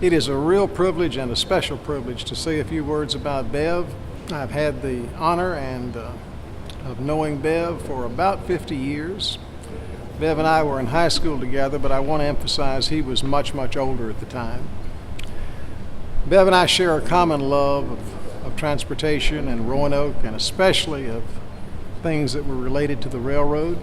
It is a real privilege and a special privilege to say a few words about Bev. I've had the honor of knowing Bev for about 50 years. Bev and I were in high school together, but I want to emphasize he was much, much older at the time. Bev and I share a common love of transportation and Roanoke, and especially of things that were related to the railroad.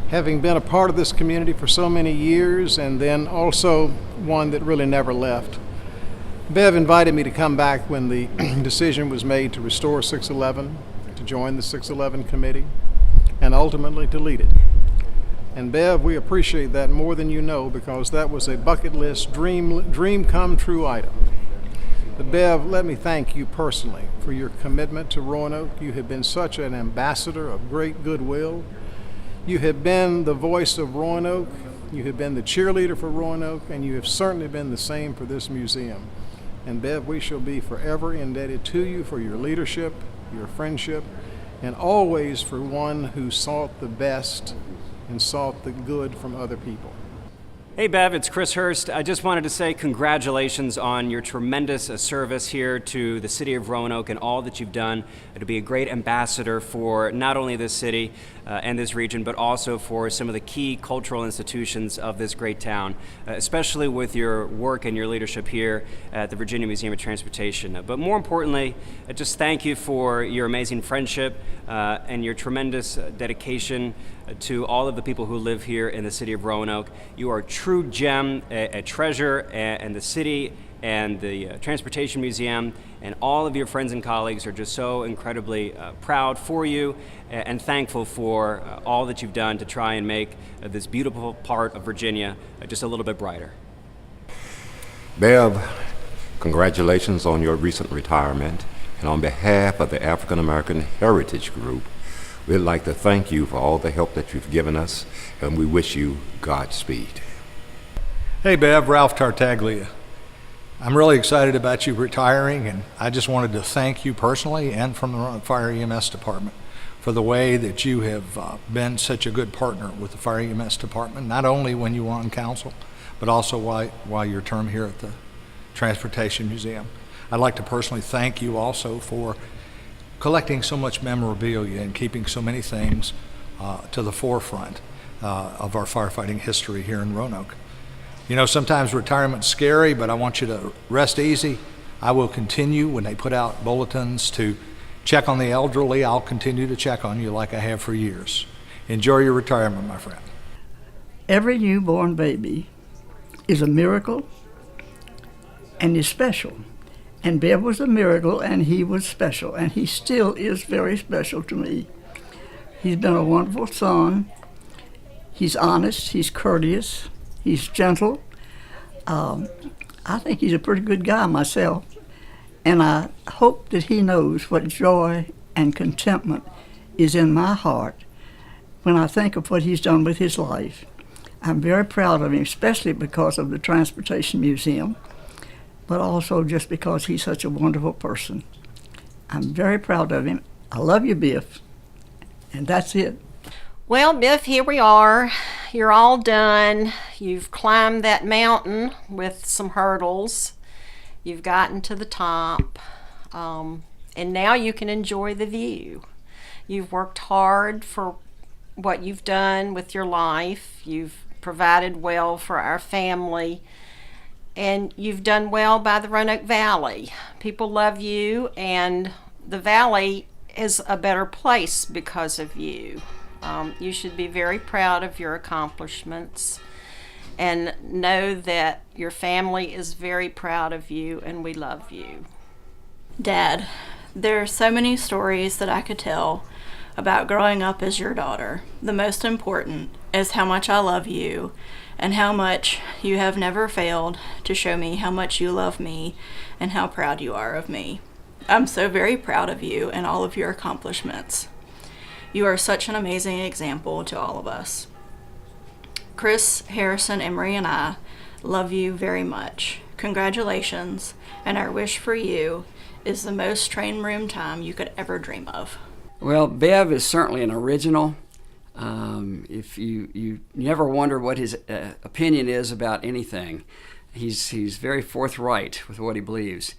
Having been a part of this community for so many years, and then also one that really never left, Bev invited me to come back when the decision was made to restore 611, to join the 611 committee, and ultimately to lead it. And Bev, we appreciate that more than you know, because that was a bucket list dream come true item. But Bev, let me thank you personally for your commitment to Roanoke. You have been such an ambassador of great goodwill. You have been the voice of Roanoke, you have been the cheerleader for Roanoke, and you have certainly been the same for this museum. And Bev, we shall be forever indebted to you for your leadership, your friendship, and always for one who sought the best and sought the good from other people. Hey Bev, it's Chris Hurst. I just wanted to say congratulations on your tremendous service here to the city of Roanoke and all that you've done to be a great ambassador for not only this city and this region, but also for some of the key cultural institutions of this great town, especially with your work and your leadership here at the Virginia Museum of Transportation. But more importantly, just thank you for your amazing friendship and your tremendous dedication to all of the people who live here in the city of Roanoke. You are a true gem, a treasure, and the city and the Transportation Museum and all of your friends and colleagues are just so incredibly proud for you and thankful for all that you've done to try and make this beautiful part of Virginia just a little bit brighter. Bev, congratulations on your recent retirement, and on behalf of the African American Heritage Group, we'd like to thank you for all the help that you've given us, and we wish you Godspeed. Hey Bev, Ralph Tartaglia. I'm really excited about you retiring, and I just wanted to thank you personally and from the Roanoke Fire EMS Department for the way that you have been such a good partner with the Fire EMS Department, not only when you were on council, but also while your term here at the Transportation Museum. I'd like to personally thank you also for collecting so much memorabilia and keeping so many things to the forefront of our firefighting history here in Roanoke. You know, sometimes retirement's scary, but I want you to rest easy. I will continue when they put out bulletins to check on the elderly. I'll continue to check on you like I have for years. Enjoy your retirement, my friend. Every newborn baby is a miracle and is special. And Bev was a miracle, and he was special, and he still is very special to me. He's been a wonderful son. He's honest, he's courteous, he's gentle. I think he's a pretty good guy myself, and I hope that he knows what joy and contentment is in my heart when I think of what he's done with his life. I'm very proud of him, especially because of the Transportation Museum, but also just because he's such a wonderful person. I'm very proud of him. I love you, Biff, and that's it. Well, Biff, here we are. You're all done. You've climbed that mountain with some hurdles. You've gotten to the top, and now you can enjoy the view. You've worked hard for what you've done with your life. You've provided well for our family, and you've done well by the Roanoke Valley. People love you, and the valley is a better place because of you. You should be very proud of your accomplishments, and know that your family is very proud of you, and we love you. Dad, there are so many stories that I could tell about growing up as your daughter. The most important is how much I love you and how much you have never failed to show me how much you love me and how proud you are of me. I'm so very proud of you and all of your accomplishments. You are such an amazing example to all of us. Chris, Harrison, Emery, and I love you very much. Congratulations, and our wish for you is the most train room time you could ever dream of. Well, Bev is certainly an original. If you never wonder what his opinion is about anything, He's very forthright with what he believes.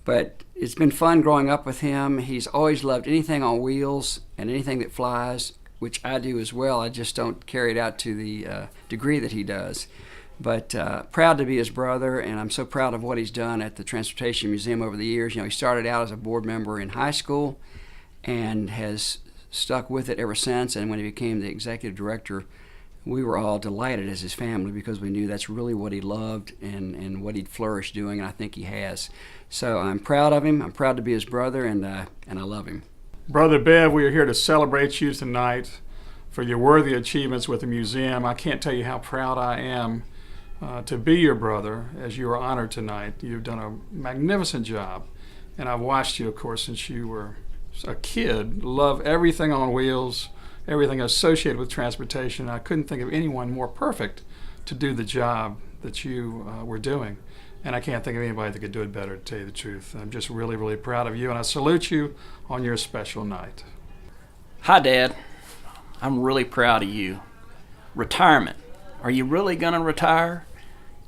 But it's been fun growing up with him. He's always loved anything on wheels and anything that flies, which I do as well. I just don't carry it out to the degree that he does. But proud to be his brother, and I'm so proud of what he's done at the Transportation Museum over the years. You know, he started out as a board member in high school and has stuck with it ever since. And when he became the executive director, we were all delighted as his family because we knew that's really what he loved and what he'd flourished doing, and I think he has. So I'm proud of him. I'm proud to be his brother, and I love him. Brother Bev, we are here to celebrate you tonight for your worthy achievements with the museum. I can't tell you how proud I am to be your brother as you are honored tonight. You've done a magnificent job, and I've watched you, of course, since you were a kid. Love everything on wheels, everything associated with transportation. I couldn't think of anyone more perfect to do the job that you were doing. And I can't think of anybody that could do it better, to tell you the truth. I'm just really, really proud of you, and I salute you on your special night. Hi, Dad. I'm really proud of you. Retirement. Are you really going to retire?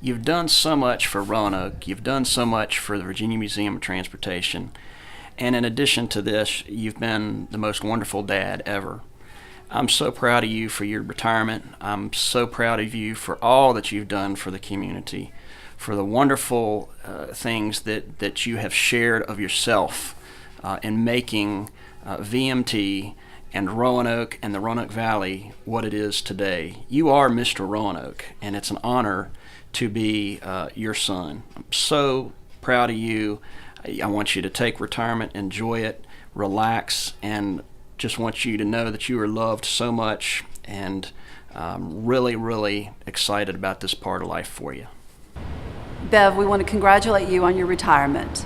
You've done so much for Roanoke. You've done so much for the Virginia Museum of Transportation. And in addition to this, you've been the most wonderful dad ever. I'm so proud of you for your retirement. I'm so proud of you for all that you've done for the community, for the wonderful things that you have shared of yourself in making VMT and Roanoke and the Roanoke Valley what it is today. You are Mr. Roanoke, and it's an honor to be your son. I'm so proud of you. I want you to take retirement, enjoy it, relax, and just want you to know that you are loved so much, and really, really excited about this part of life for you. Bev, we want to congratulate you on your retirement.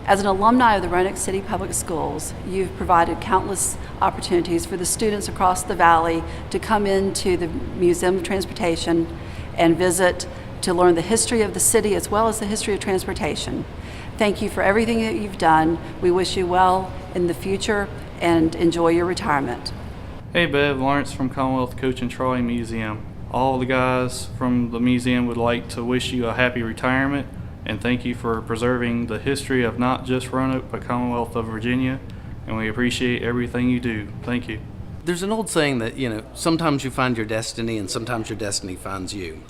As an alumni of the Roanoke City Public Schools, you've provided countless opportunities for the students across the valley to come into the Museum of Transportation and visit to learn the history of the city as well as the history of transportation. Thank you for everything that you've done. We wish you well in the future and enjoy your retirement. Hey Bev, Lawrence from Commonwealth Coach and Trolley Museum. All the guys from the museum would like to wish you a happy retirement and thank you for preserving the history of not just Roanoke but Commonwealth of Virginia, and we appreciate everything you do. Thank you. There's an old saying that, sometimes you find your destiny and sometimes your destiny finds you.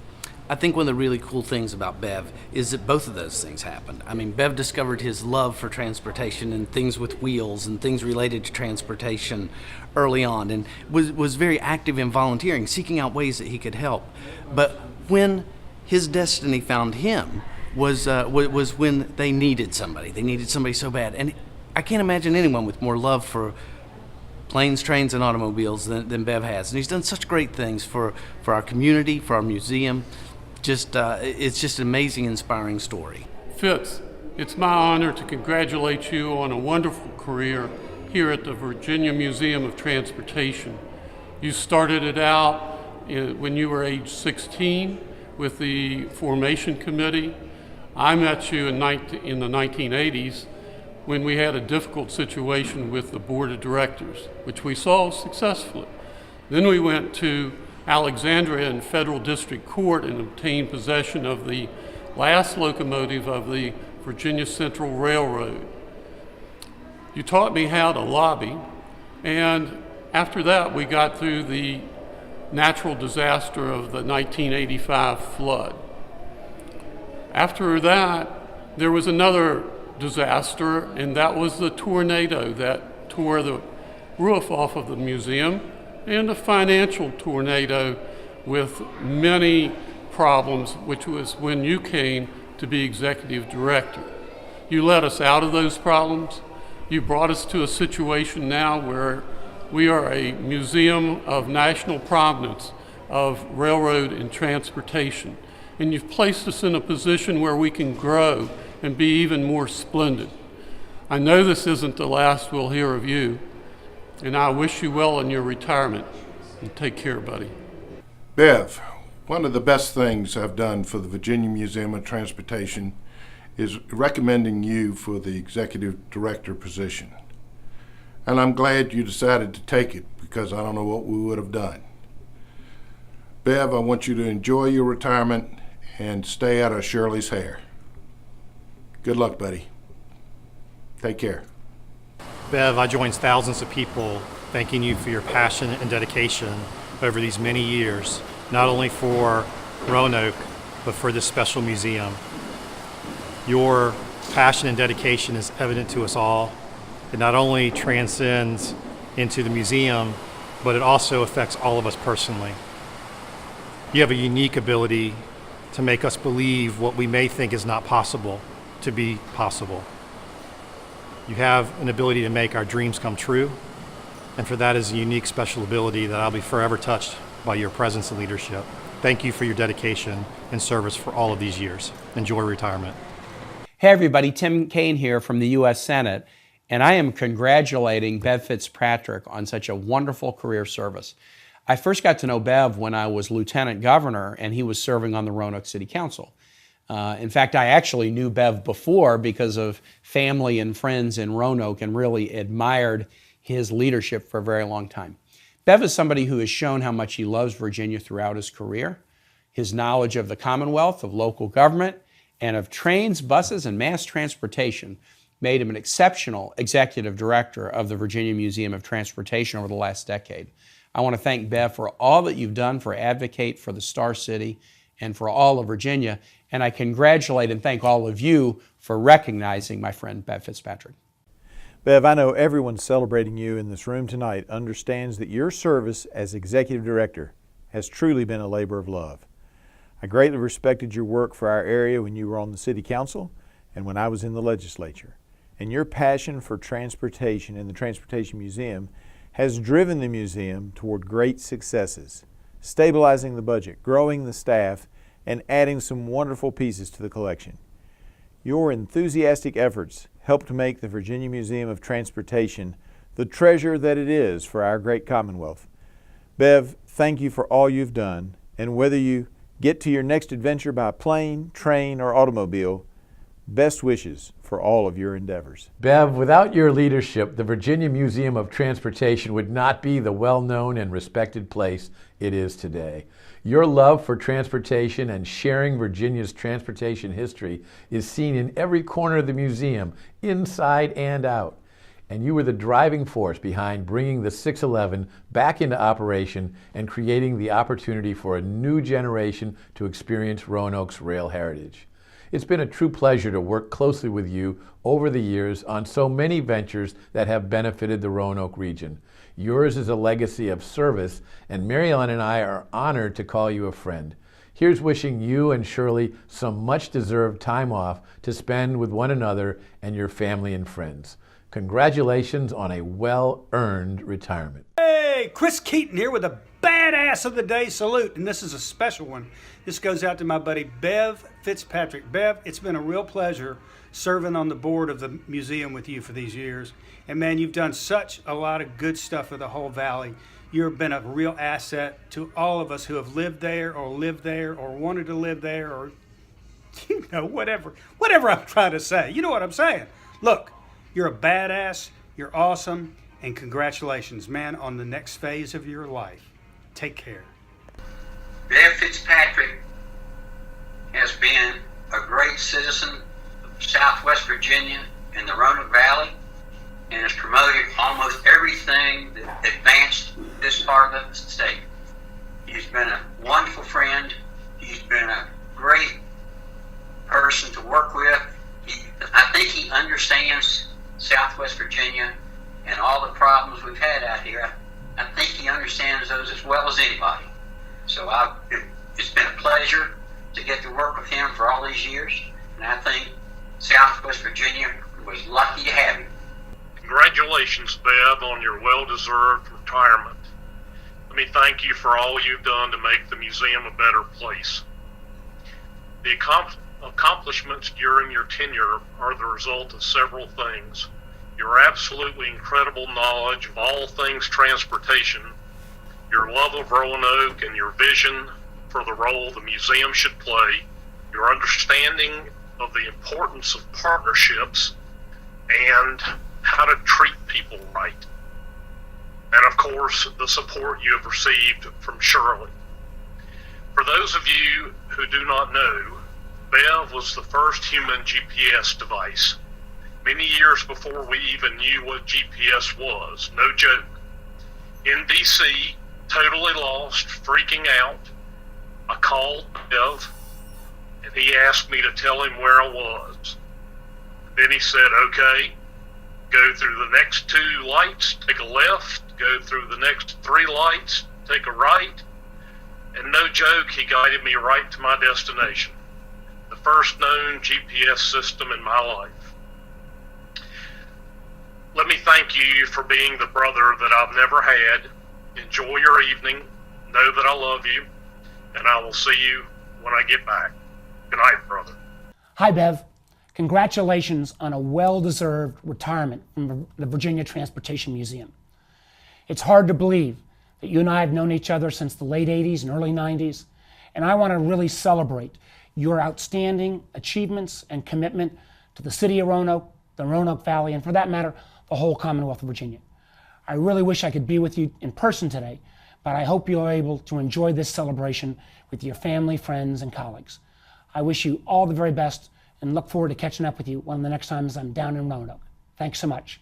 I think one of the really cool things about Bev is that both of those things happened. I mean, Bev discovered his love for transportation and things with wheels and things related to transportation early on, and was very active in volunteering, seeking out ways that he could help. But when his destiny found him was when they needed somebody. They needed somebody so bad. And I can't imagine anyone with more love for planes, trains, and automobiles than Bev has. And he's done such great things for our community, for our museum. It's just an amazing, inspiring story. Fitz, it's my honor to congratulate you on a wonderful career here at the Virginia Museum of Transportation. You started it out when you were age 16 with the formation committee. I met you in the 1980s when we had a difficult situation with the board of directors, which we solved successfully. Then we went to Alexandria in Federal District Court and obtained possession of the last locomotive of the Virginia Central Railroad. You taught me how to lobby, and after that we got through the natural disaster of the 1985 flood. After that, there was another disaster, and that was the tornado that tore the roof off of the museum, and a financial tornado with many problems, which was when you came to be executive director. You led us out of those problems. You brought us to a situation now where we are a museum of national prominence of railroad and transportation. And you've placed us in a position where we can grow and be even more splendid. I know this isn't the last we'll hear of you, and I wish you well in your retirement. And take care, buddy. Bev, one of the best things I've done for the Virginia Museum of Transportation is recommending you for the executive director position. And I'm glad you decided to take it because I don't know what we would have done. Bev, I want you to enjoy your retirement and stay out of Shirley's hair. Good luck, buddy. Take care. Bev, I join thousands of people thanking you for your passion and dedication over these many years, not only for Roanoke, but for this special museum. Your passion and dedication is evident to us all. It not only transcends into the museum, but it also affects all of us personally. You have a unique ability to make us believe what we may think is not possible to be possible. You have an ability to make our dreams come true, and for that is a unique special ability that I'll be forever touched by your presence and leadership. Thank you for your dedication and service for all of these years. Enjoy retirement. Hey everybody, Tim Kaine here from the U.S. Senate, and I am congratulating Bev Fitzpatrick on such a wonderful career service. I first got to know Bev when I was lieutenant governor and he was serving on the Roanoke City Council. In fact, I actually knew Bev before because of family and friends in Roanoke and really admired his leadership for a very long time. Bev is somebody who has shown how much he loves Virginia throughout his career. His knowledge of the Commonwealth, of local government, and of trains, buses, and mass transportation made him an exceptional executive director of the Virginia Museum of Transportation over the last decade. I want to thank Bev for all that you've done for advocate for the Star City and for all of Virginia, and I congratulate and thank all of you for recognizing my friend Bev Fitzpatrick. Bev, I know everyone celebrating you in this room tonight understands that your service as Executive Director has truly been a labor of love. I greatly respected your work for our area when you were on the City Council and when I was in the legislature. And your passion for transportation and the Transportation Museum has driven the museum toward great successes, stabilizing the budget, growing the staff, and adding some wonderful pieces to the collection. Your enthusiastic efforts helped make the Virginia Museum of Transportation the treasure that it is for our great Commonwealth. Bev, thank you for all you've done, and whether you get to your next adventure by plane, train, or automobile, best wishes for all of your endeavors. Bev, without your leadership, the Virginia Museum of Transportation would not be the well-known and respected place it is today. Your love for transportation and sharing Virginia's transportation history is seen in every corner of the museum, inside and out. And you were the driving force behind bringing the 611 back into operation and creating the opportunity for a new generation to experience Roanoke's rail heritage. It's been a true pleasure to work closely with you over the years on so many ventures that have benefited the Roanoke region. Yours is a legacy of service, and Mary Ellen and I are honored to call you a friend. Here's wishing you and Shirley some much-deserved time off to spend with one another and your family and friends. Congratulations on a well-earned retirement. Hey, Chris Keaton here with a badass of the day salute, and this is a special one. This goes out to my buddy Bev Fitzpatrick. Bev, it's been a real pleasure serving on the board of the museum with you for these years. And man, you've done such a lot of good stuff for the whole valley. You've been a real asset to all of us who have lived there or wanted to live there, or whatever I'm trying to say. You know what I'm saying. Look, you're a badass, you're awesome, and congratulations, man, on the next phase of your life. Take care. Bev Fitzpatrick has been a great citizen of Southwest Virginia and the Roanoke Valley, and has promoted almost everything that advanced this part of the state. He's been a wonderful friend. He's been a great person to work with. I think he understands Southwest Virginia and all the problems we've had out here. I think he understands those as well as anybody. So it's been a pleasure to get to work with him for all these years, and I think Southwest Virginia was lucky to have him. Congratulations, Bev, on your well-deserved retirement. Let me thank you for all you've done to make the museum a better place. The accomplishments during your tenure are the result of several things. Your absolutely incredible knowledge of all things transportation, your love of Roanoke and your vision for the role the museum should play, your understanding of the importance of partnerships and how to treat people right. And of course, the support you have received from Shirley. For those of you who do not know, Bev was the first human GPS device. Many years before we even knew what GPS was, no joke. In DC, totally lost, freaking out, I called Bev, and he asked me to tell him where I was. Then he said, okay, go through the next 2 lights, take a left, go through the next 3 lights, take a right, and no joke, he guided me right to my destination, the first known GPS system in my life. Let me thank you for being the brother that I've never had. Enjoy your evening, know that I love you, and I will see you when I get back. Good night, brother. Hi, Bev. Congratulations on a well-deserved retirement from the Virginia Transportation Museum. It's hard to believe that you and I have known each other since the late 80s and early 90s, and I want to really celebrate your outstanding achievements and commitment to the city of Roanoke, the Roanoke Valley, and for that matter, the whole Commonwealth of Virginia. I really wish I could be with you in person today, but I hope you're able to enjoy this celebration with your family, friends, and colleagues. I wish you all the very best and look forward to catching up with you one of the next times I'm down in Roanoke. Thanks so much.